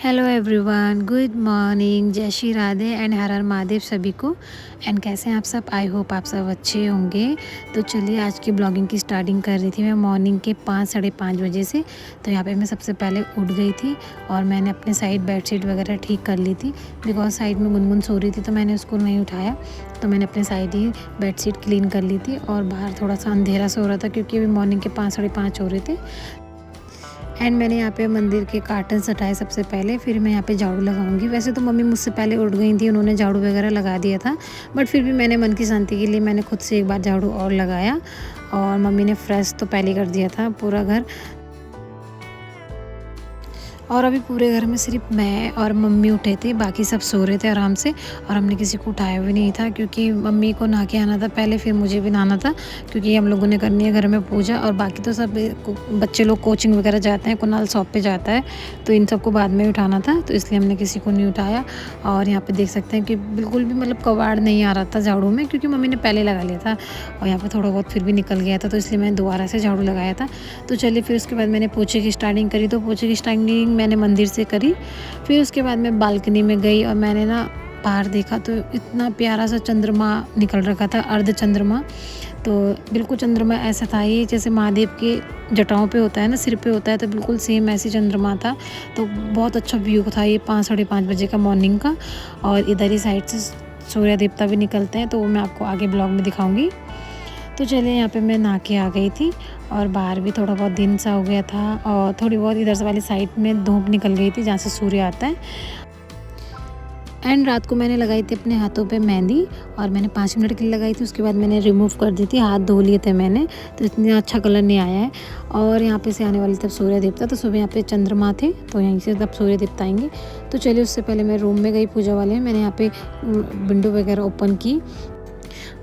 Hello everyone, good morning, जय Shri Radhe and हर हर महादेव सभी को। एंड कैसे हैं आप सब? आई होप आप सब अच्छे होंगे। तो चलिए आज की ब्लॉगिंग की स्टार्टिंग कर रही थी मैं मॉर्निंग के 5 साढ़े 5 बजे से। तो यहाँ पे मैं सबसे पहले उठ गई थी और मैंने अपने साइड बेडशीट वगैरह ठीक कर ली थी, बिकॉज साइड में गुनगुन सो रही थी तो मैंने उसको नहीं उठाया। तो मैंने अपने साइड ही बेडशीट क्लीन कर ली थी और बाहर थोड़ा सा अंधेरा सा हो रहा था क्योंकि अभी मॉर्निंग के 5 साढ़े 5 हो रहे थे। एंड मैंने यहाँ पे मंदिर के कार्टन्स हटाए सबसे पहले, फिर मैं यहाँ पे झाड़ू लगाऊंगी। वैसे तो मम्मी मुझसे पहले उठ गई थी, उन्होंने झाड़ू वगैरह लगा दिया था, बट फिर भी मैंने मन की शांति के लिए मैंने खुद से एक बार झाड़ू और लगाया। और मम्मी ने फ्रेश तो पहले कर दिया था पूरा घर। और अभी पूरे घर में सिर्फ मैं और मम्मी उठे थे, बाकी सब सो रहे थे आराम से। और हमने किसी को उठाया भी नहीं था क्योंकि मम्मी को नहा के आना था पहले, फिर मुझे भी नहाना था क्योंकि हम लोगों ने करनी है घर में पूजा। और बाकी तो सब बच्चे लोग कोचिंग वगैरह जाते हैं, कुणाल शॉप पे जाता है, तो इन सबको बाद में उठाना था, तो इसलिए हमने किसी को नहीं उठाया। और यहाँ पर देख सकते हैं कि बिल्कुल भी मतलब कबाड़ नहीं आ रहा था झाड़ू में, क्योंकि मम्मी ने पहले लगा लिया था और यहाँ पर थोड़ा बहुत फिर भी निकल गया था, तो इसलिए मैंने दोबारा से झाड़ू लगाया था। तो चलिए फिर उसके बाद मैंने पोछे की स्टार्टिंग करी। तो पोछे की स्टार्टिंग मैंने मंदिर से करी। फिर उसके बाद मैं बालकनी में गई और मैंने ना बाहर देखा तो इतना प्यारा सा चंद्रमा निकल रखा था, अर्ध चंद्रमा। तो बिल्कुल चंद्रमा ऐसा था ये जैसे महादेव के जटाओं पे होता है ना, सिर पे होता है, तो बिल्कुल सेम ऐसे चंद्रमा था। तो बहुत अच्छा व्यू था ये 5 साढ़े 5 बजे का मॉर्निंग का। और इधर ही साइड से सूर्य देवता भी निकलते हैं, तो वो मैं आपको आगे ब्लॉग में दिखाऊंगी। तो चलिए यहाँ पे मैं नहा के आ गई थी और बाहर भी थोड़ा बहुत दिन सा हो गया था और थोड़ी बहुत इधर से वाली साइड में धूप निकल गई थी जहाँ से सूर्य आता है। एंड रात को मैंने लगाई थी अपने हाथों पे मेहंदी और मैंने 5 मिनट के लिए लगाई थी, उसके बाद मैंने रिमूव कर दी थी, हाथ धो लिए थे मैंने, तो इतना अच्छा कलर नहीं आया है। और यहाँ पे से आने वाली तब सूर्य देवता, तो सुबह यहाँ पे चंद्रमा थे, तो यहीं से तब सूर्य देवता आएंगे। तो चलिए उससे पहले मैं रूम में गई पूजा वाले, मैंने यहाँ पे विंडो वगैरह ओपन की।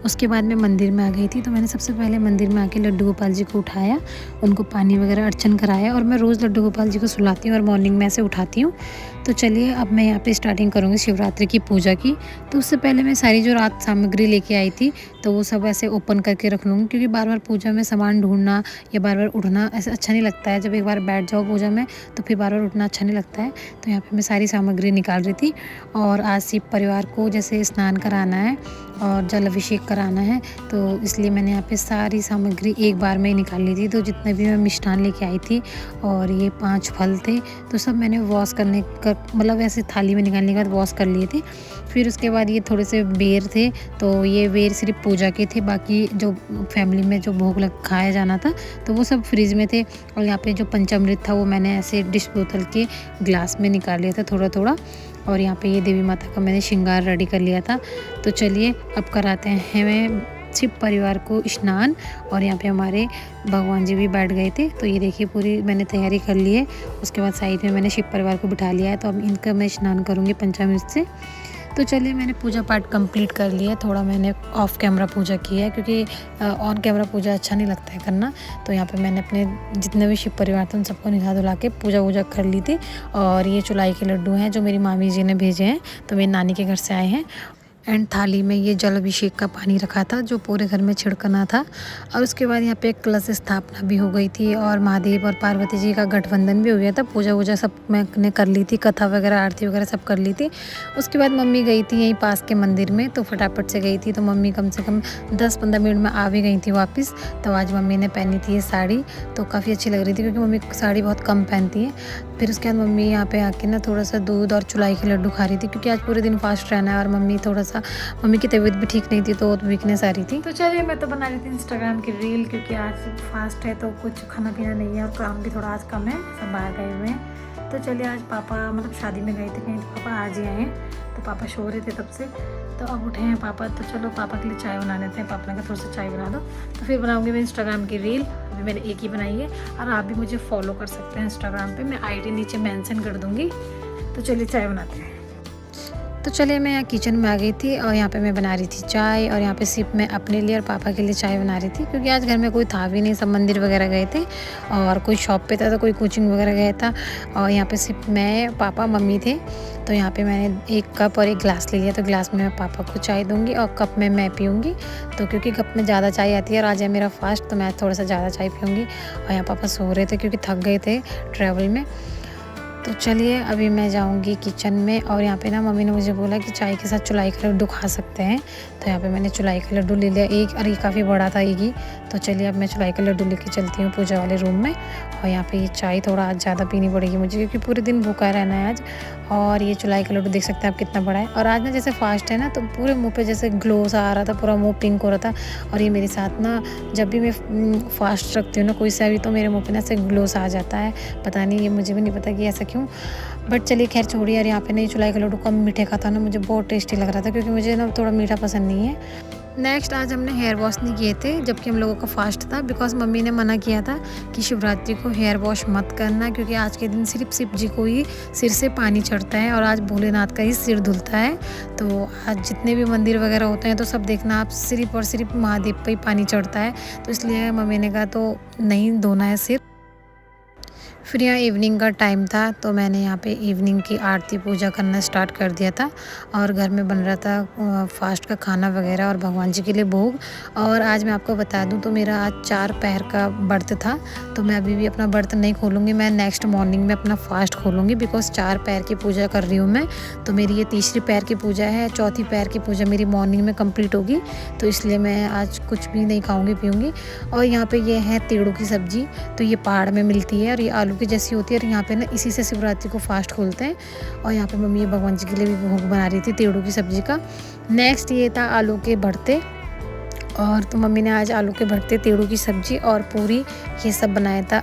उसके बाद मैं मंदिर में आ गई थी। तो मैंने सबसे पहले मंदिर में आके लड्डू गोपाल जी को उठाया, उनको पानी वगैरह अर्चन कराया। और मैं रोज़ लड्डू गोपाल जी को सुलाती हूँ और मॉर्निंग में ऐसे उठाती हूँ। तो चलिए अब मैं यहाँ पे स्टार्टिंग करूँगी शिवरात्रि की पूजा की। तो उससे पहले मैं सारी जो रात सामग्री लेके आई थी तो वो सब ऐसे ओपन करके रख लूँगी, क्योंकि बार बार पूजा में सामान ढूंढना या बार बार उठना ऐसा अच्छा नहीं लगता है। जब एक बार बैठ जाओ पूजा में तो फिर बार बार उठना अच्छा नहीं लगता है। तो यहाँ पे मैं सारी सामग्री निकाल रही थी। और आज शिव परिवार को जैसे स्नान कराना है और जल अभिषेक कराना है, तो इसलिए मैंने यहाँ पे सारी सामग्री एक बार में ही निकाल ली थी। तो जितने भी मैं मिष्ठान लेके आई थी और ये 5 फल थे, तो सब मैंने वॉश करने का मतलब ऐसे थाली में निकालने के बाद वॉश कर लिए थे। फिर उसके बाद ये थोड़े से बेर थे, तो ये बेर सिर्फ पूजा के थे, बाकी जो फैमिली में जो भोग लग खाया जाना था तो वो सब फ्रिज में थे। और यहाँ पे जो पंचामृत था वो मैंने ऐसे डिश बोतल के ग्लास में निकाल लिया था थोड़ा थोड़ा। और यहाँ पे ये देवी माता का मैंने श्रृंगार रेडी कर लिया था। तो चलिए अब कराते हैं मैं शिव परिवार को स्नान। और यहाँ पे हमारे भगवान जी भी बैठ गए थे, तो ये देखिए पूरी मैंने तैयारी कर ली है। उसके बाद साइड में मैंने शिव परिवार को बिठा लिया है, तो अब इनका मैं स्नान करूँगी पंचामृत से। तो चलिए मैंने पूजा पाठ कंप्लीट कर लिया है। थोड़ा मैंने ऑफ कैमरा पूजा की है क्योंकि ऑन कैमरा पूजा अच्छा नहीं लगता है करना। तो यहाँ पे मैंने अपने जितने भी शिव परिवार थे उन सबको नहा धुला के पूजा वूजा कर ली थी। और ये चुलाई के लड्डू हैं जो मेरी मामी जी ने भेजे हैं, तो मेरी नानी के घर से आए हैं। एंड थाली में ये जल अभिषेक का पानी रखा था जो पूरे घर में छिड़कना था। और उसके बाद यहाँ पे एक कलश स्थापना भी हो गई थी और महादेव और पार्वती जी का गठबंधन भी हो गया था। पूजा वूजा सब मैंने कर ली थी, कथा वगैरह आरती वगैरह सब कर ली थी। उसके बाद मम्मी गई थी यहीं पास के मंदिर में, तो फटाफट से गई थी। तो मम्मी कम से कम 10-15 मिनट में आ भी गई थी वापस। तो आज मम्मी ने पहनी थी ये साड़ी, तो काफ़ी अच्छी लग रही थी क्योंकि मम्मी साड़ी बहुत कम पहनती है। फिर उसके बाद मम्मी यहाँ पे आके ना थोड़ा सा दूध और चुलाई के लड्डू खा रही थी, क्योंकि आज पूरे दिन फास्ट रहना है। और मम्मी की तबीयत भी ठीक नहीं थी, तो वीकनेस आ रही थी। तो चलिए मैं तो बना रही थी इंस्टाग्राम की रील, क्योंकि आज फास्ट है तो कुछ खाना पीना नहीं है और काम भी थोड़ा आज कम है, सब बाहर गए हुए हैं। तो चलिए आज पापा मतलब शादी में गए थे कहीं, तो पापा आज ही आए हैं। तो पापा सो रहे थे तब से, तो अब उठे हैं पापा। तो चलो पापा के लिए चाय बना लेते हैं। पापा ने कहा थोड़ा सा चाय बना दो, तो फिर बनाऊंगी मैं इंस्टाग्राम की रील। अभी मैंने एक ही बनाई है और आप भी मुझे फॉलो कर सकते हैं इंस्टाग्राम पे, मैं आईडी नीचे मेंशन कर दूंगी। तो चलिए चाय बनाते हैं। तो चलिए मैं यहाँ किचन में आ गई थी और यहाँ पे मैं बना रही थी चाय। और यहाँ पे सिर्फ मैं अपने लिए और पापा के लिए चाय बना रही थी, क्योंकि आज घर में कोई था भी नहीं, सब मंदिर वगैरह गए थे और कोई शॉप पे था तो कोई कोचिंग वगैरह गया था। और यहाँ पे सिर्फ मैं, पापा, मम्मी थे। तो यहाँ पे मैंने एक कप और एक गिलास ले लिया, तो गिलास में मैं पापा को चाय दूँगी और कप में मैं पीऊँगी। तो क्योंकि कप में ज़्यादा चाय आती है और आज है मेरा फास्ट, तो मैं थोड़ा सा ज़्यादा चाय पीऊँगी। और यहाँ पापा सो रहे थे क्योंकि थक गए थे ट्रैवल में। तो चलिए अभी मैं जाऊंगी किचन में और यहाँ पे ना मम्मी ने मुझे बोला कि चाय के साथ चुलाई का लड्डू खा सकते हैं। तो यहाँ पे मैंने चुलाई का लड्डू ले लिया एक, और ये काफ़ी बड़ा था एक ही। तो चलिए अब मैं चुलाई का लड्डू लेके चलती हूँ पूजा वाले रूम में। और यहाँ पे ये चाय थोड़ा आज ज़्यादा पीनी पड़ेगी मुझे, क्योंकि पूरे दिन भूखा रहना है आज। और ये चुलाई का लड्डू देख सकते हैं आप कितना बड़ा है। और आज ना जैसे फास्ट है ना, तो पूरे मुँह पर जैसे ग्लो सा आ रहा था, पूरा मुँह पिंक हो रहा था। और ये मेरे साथ ना जब भी मैं फास्ट रखती हूँ ना कोई सा भी, तो मेरे मुँह पर ना ऐसे ग्लो सा आ जाता है। पता नहीं, ये मुझे भी नहीं पता कि ऐसा क्यों। बट चलिए खैर छोड़िए। यार यहाँ पे नहीं, चुलाई का लड्डू कम मीठे का था ना, मुझे बहुत टेस्टी लग रहा था, क्योंकि मुझे ना थोड़ा मीठा पसंद नहीं है। नेक्स्ट आज हमने हेयर वॉश नहीं किए थे, जबकि हम लोगों का फास्ट था, बिकॉज मम्मी ने मना किया था कि शिवरात्रि को हेयर वॉश मत करना, क्योंकि आज के दिन सिर्फ शिव जी को ही सिर से पानी चढ़ता है और आज भोलेनाथ का ही सिर धुलता है। तो आज जितने भी मंदिर वगैरह होते हैं तो सब देखना आप, सिर्फ और सिर्फ महादेव पे ही पानी चढ़ता है। तो इसलिए मम्मी ने कहा तो नहीं धोना है सिर। फिर यहाँ इवनिंग का टाइम था, तो मैंने यहाँ पे इवनिंग की आरती पूजा करना स्टार्ट कर दिया था। और घर में बन रहा था फास्ट का खाना वगैरह और भगवान जी के लिए भोग। और आज मैं आपको बता दूँ तो मेरा आज 4 पैर का व्रत था। तो मैं अभी भी अपना व्रत नहीं खोलूँगी, मैं नेक्स्ट मॉर्निंग में अपना फास्ट खोलूँगी, बिकॉज 4 पैर की पूजा कर रही हूँ मैं। तो मेरी ये तीसरी पैर की पूजा है, चौथी पैर की पूजा मेरी मॉर्निंग में कंप्लीट होगी। तो इसलिए मैं आज कुछ भी नहीं खाऊँगी पीऊँगी। और यहाँ पर ये है तेड़ों की सब्ज़ी, तो ये पहाड़ में मिलती है और ये आलू की जैसी होती है। और यहाँ पे ना इसी से शिवरात्रि को फास्ट खोलते हैं। और यहाँ पे मम्मी भगवान जी के लिए भी भोग बना रही थी तेड़ों की सब्ज़ी का। नेक्स्ट ये था आलू के भरते। और तो मम्मी ने आज आलू के भरते, तेड़ों की सब्ज़ी और पूरी ये सब बनाया था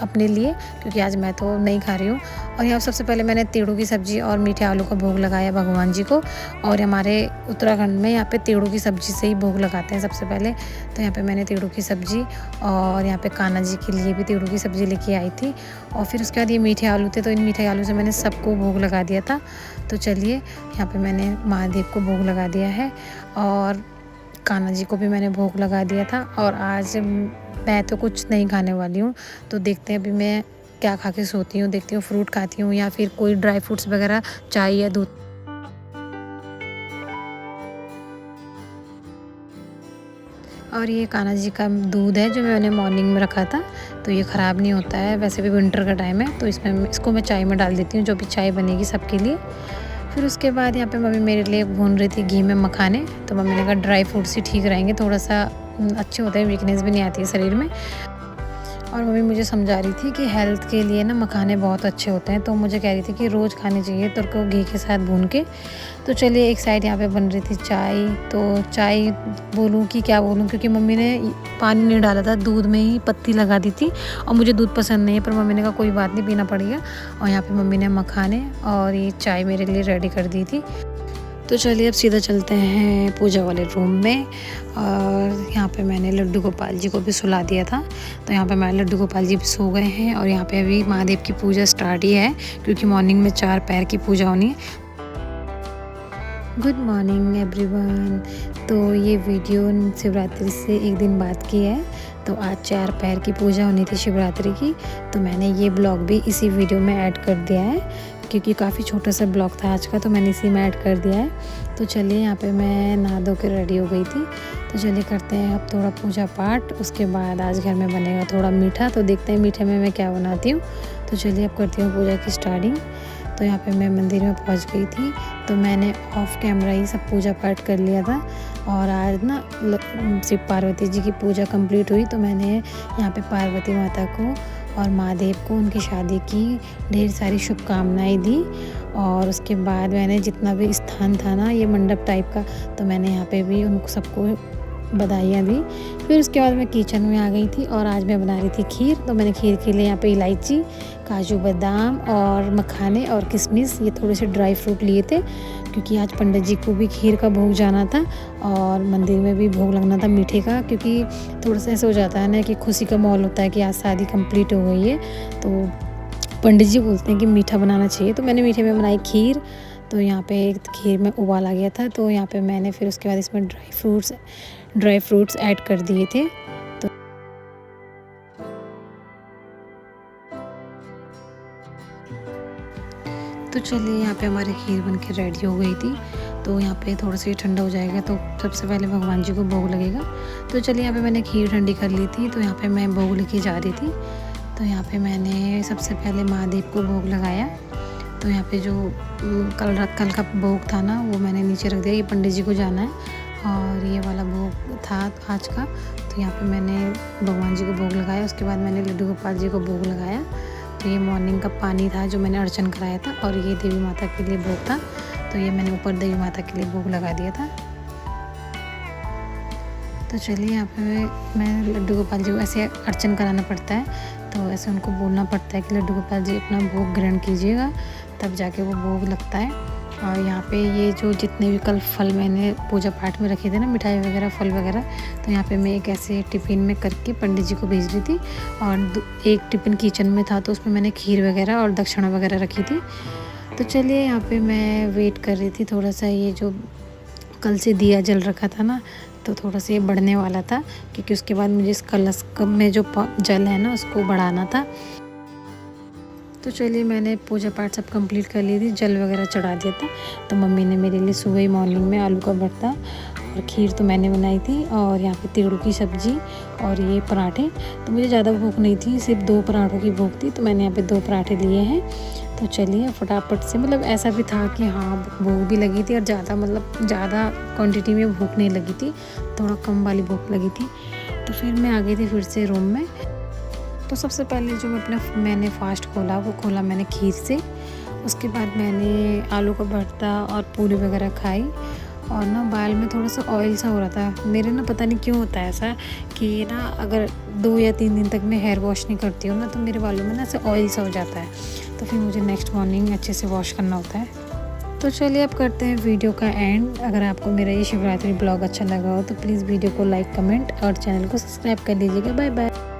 अपने लिए, क्योंकि आज मैं तो नहीं खा रही हूँ। और यहाँ सबसे पहले मैंने तेड़ों की सब्ज़ी और मीठे आलू का भोग लगाया भगवान जी को। और हमारे उत्तराखंड में यहाँ पे तेड़ों की सब्ज़ी से ही भोग लगाते हैं सबसे पहले। तो यहाँ पे मैंने तेड़ों की सब्ज़ी और यहाँ पे कान्हा जी के लिए भी तेड़ों की सब्ज़ी लेके आई थी। और फिर उसके बाद ये मीठे आलू थे, तो इन मीठे आलू से मैंने सबको भोग लगा दिया था। तो चलिए यहाँ पर मैंने महादेव को भोग लगा दिया है और कान्हा जी को भी मैंने भोग लगा दिया था। और आज मैं तो कुछ नहीं खाने वाली हूँ, तो देखते हैं अभी मैं क्या खा के सोती हूँ। देखती हूँ फ्रूट खाती हूँ या फिर कोई ड्राई फ्रूट्स वगैरह, चाय या दूध। और ये कान्हा जी का दूध है जो मैंने मॉर्निंग में रखा था, तो ये ख़राब नहीं होता है। वैसे भी विंटर का टाइम है, तो इसको मैं चाय में डाल देती हूँ, जो भी चाय बनेगी सबके लिए। फिर उसके बाद यहाँ पे मम्मी मेरे लिए भून रही थी घी में मखाने। तो मम्मी ने कहा ड्राई फ्रूट्स ही ठीक रहेंगे, थोड़ा सा अच्छे होते हैं, वीकनेस भी नहीं आती है शरीर में। और मम्मी मुझे समझा रही थी कि हेल्थ के लिए ना मखाने बहुत अच्छे होते हैं, तो मुझे कह रही थी कि रोज़ खाने चाहिए तुर को घी के साथ भून के। तो चलिए एक साइड यहाँ पे बन रही थी चाय। तो चाय बोलूँ कि क्या बोलूँ, क्योंकि मम्मी ने पानी नहीं डाला था, दूध में ही पत्ती लगा दी थी। और मुझे दूध पसंद नहीं है, पर मम्मी ने कहा कोई बात नहीं, पीना पड़ेगा। और यहाँ पे मम्मी ने मखाने और ये चाय मेरे लिए रेडी कर दी थी। तो चलिए अब सीधा चलते हैं पूजा वाले रूम में। और यहाँ पे मैंने लड्डू गोपाल जी को भी सुला दिया था। तो यहाँ पे हमारे लड्डू गोपाल जी भी सो गए हैं। और यहाँ पे अभी महादेव की पूजा स्टार्ट ही है, क्योंकि मॉर्निंग में 4 पैर की पूजा होनी है। Good morning everyone. तो ये वीडियो शिवरात्रि से एक दिन बाद की है। तो आज 4 पैर की पूजा होनी थी शिवरात्रि की, तो मैंने ये ब्लॉग भी इसी वीडियो में ऐड कर दिया है, क्योंकि काफ़ी छोटा सा ब्लॉग था आज का, तो मैंने इसी में ऐड कर दिया है। तो चलिए यहाँ पे मैं नहा धो के रेडी हो गई थी। तो चलिए करते हैं अब थोड़ा पूजा पाठ। उसके बाद आज घर में बनेगा थोड़ा मीठा, तो देखते हैं मीठे में मैं क्या बनाती हूँ। तो चलिए अब करती हूँ पूजा की स्टार्टिंग। तो यहाँ पे मैं मंदिर में पहुँच गई थी, तो मैंने ऑफ कैमरा ही सब पूजा पाठ कर लिया था। और आज ना शिव पार्वती जी की पूजा कंप्लीट हुई, तो मैंने यहाँ पे पार्वती माता को और महादेव को उनकी शादी की ढेर सारी शुभकामनाएं दी। और उसके बाद मैंने जितना भी स्थान था ना, ये मंडप टाइप का, तो मैंने यहाँ पे भी उनको सबको बधाइयाँ दी। फिर उसके बाद मैं किचन में आ गई थी और आज मैं बना रही थी खीर। तो मैंने खीर के लिए यहाँ पे इलायची, काजू बादाम और मखाने और किशमिश, ये थोड़े से ड्राई फ्रूट लिए थे, क्योंकि आज पंडित जी को भी खीर का भोग जाना था और मंदिर में भी भोग लगना था मीठे का। क्योंकि थोड़ा सा ऐसा हो जाता है ना कि खुशी का माहौल होता है कि आज शादी कंप्लीट हो गई है, तो पंडित जी बोलते हैं कि मीठा बनाना चाहिए। तो मैंने मीठे में बनाई खीर। तो यहाँ पे खीर में उबाल आ गया था, तो यहाँ पे मैंने फिर उसके बाद इसमें ड्राई फ्रूट्स ऐड कर दिए थे। तो चलिए यहाँ पे हमारी खीर बन के रेडी हो गई थी। तो यहाँ पे थोड़ा सा ठंडा हो जाएगा, तो सबसे पहले भगवान जी को भोग लगेगा। तो चलिए यहाँ पे मैंने खीर ठंडी कर ली थी, तो यहाँ पे मैं भोग लेके जा रही थी। तो यहाँ पे मैंने सबसे पहले महादेव को भोग लगाया। तो यहाँ पे जो कल का भोग था ना, वो मैंने नीचे रख दिया। ये पंडित जी को जाना है और ये वाला भोग था आज का। तो यहाँ पे मैंने भगवान जी को भोग लगाया। उसके बाद मैंने लड्डू गोपाल जी को भोग लगाया। तो ये मॉर्निंग का पानी था जो मैंने अर्चन कराया था, और ये देवी माता के लिए भोग था। तो ये मैंने ऊपर देवी माता के लिए भोग लगा दिया था। तो चलिए यहाँ पे मैं लड्डू गोपाल जी को ऐसे अर्चन कराना पड़ता है, तो ऐसे उनको बोलना पड़ता है कि लड्डू गोपाल जी अपना भोग ग्रहण कीजिएगा, तब जाके वो भोग लगता है। और यहाँ पे ये जो जितने भी कल फल मैंने पूजा पाठ में रखे थे ना, मिठाई वगैरह फल वगैरह, तो यहाँ पे मैं एक ऐसे टिफ़िन में करके पंडित जी को भेज रही थी। और एक टिफ़िन किचन में था, तो उसमें मैंने खीर वगैरह और दक्षिणा वगैरह रखी थी। तो चलिए यहाँ पे मैं वेट कर रही थी थोड़ा सा। ये जो कल से दिया जल रखा था ना, तो थोड़ा सा ये बढ़ने वाला था, क्योंकि उसके बाद मुझे इस कलश में जो जल है ना, उसको बढ़ाना था। तो चलिए मैंने पूजा पाठ सब कंप्लीट कर ली थी, जल वगैरह चढ़ा दिया था। तो मम्मी ने मेरे लिए सुबह ही मॉर्निंग में आलू का भरता और खीर तो मैंने बनाई थी, और यहाँ पे तिड़ू की सब्ज़ी और ये पराठे। तो मुझे ज़्यादा भूख नहीं थी, सिर्फ 2 पराठों की भूख थी, तो मैंने यहाँ पे 2 पराठे लिए हैं। तो चलिए फटाफट से, मतलब ऐसा भी था कि हाँ भूख भी लगी थी, और ज़्यादा क्वान्टिटी में भूख नहीं लगी थी, थोड़ा कम वाली भूख लगी थी। तो फिर मैं आ गई थी फिर से रूम में। तो सबसे पहले जो मैंने फास्ट खोला मैंने खीर से। उसके बाद मैंने आलू का भरता और पूरी वगैरह खाई। और ना बाल में थोड़ा सा ऑयल सा हो रहा था मेरे ना, पता नहीं क्यों होता है ऐसा कि ना अगर 2 या 3 दिन तक मैं हेयर वॉश नहीं करती हूँ ना, तो मेरे बालों में ना ऐसे ऑयल सा हो जाता है। तो फिर मुझे नेक्स्ट मॉर्निंग अच्छे से वॉश करना होता है। तो चलिए अब करते हैं वीडियो का एंड। अगर आपको मेरा ये शिवरात्रि ब्लॉग अच्छा लगा हो तो प्लीज़ वीडियो को लाइक, कमेंट और चैनल को सब्सक्राइब कर लीजिएगा। Bye bye.